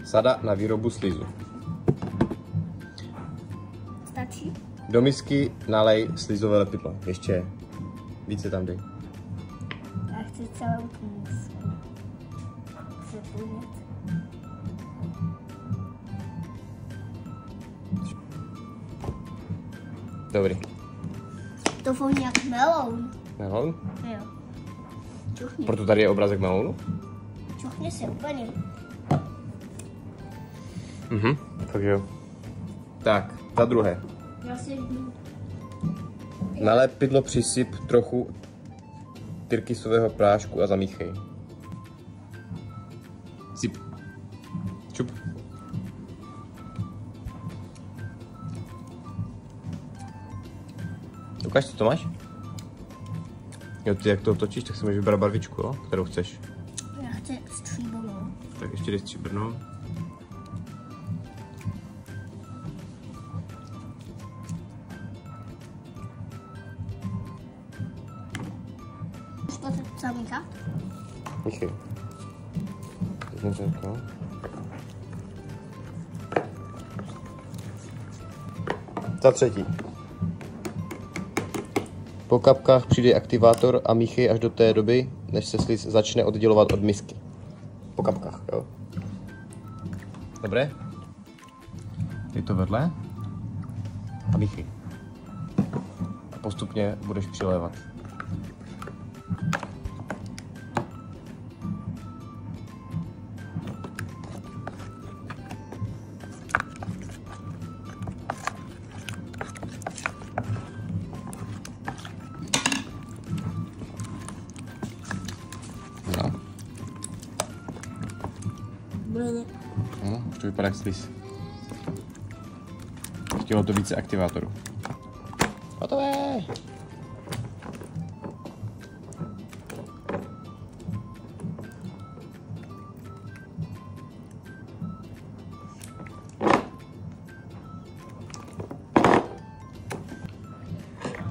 Sada na výrobu slizu. Stačí? Do misky nalej slizové lepidlo. Ještě více tam dej. Já chci celou tu misku. Chci plnit. Dobrý. To voní jak meloun. Meloun? Jo. Čuchni. Proto tady je obrázek melounu? Čuchni si úplně. Tak jo. Tak, za druhé. Já si Na lepidlo přisyp trochu tyrkysového prášku a zamíchej. Syp. Čup. Ukaž, co to máš? Jo, ty jak to točíš, tak si můžeš vybrat barvičku, jo? Kterou chceš. Já chci stříbrnou. Tak ještě dej stříbrnou. Už to zamíchat? Míchej. Za třetí. Po kapkách přidej aktivátor a míchej až do té doby, než se sliz začne oddělovat od misky. Po kapkách, jo? Dobré? Dej to vedle a míchej. A postupně budeš přilévat. Už to vypadá jak sliz. Chtělo to více aktivátorů. Hotové!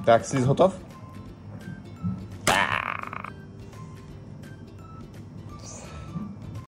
Tak, sliz hotov?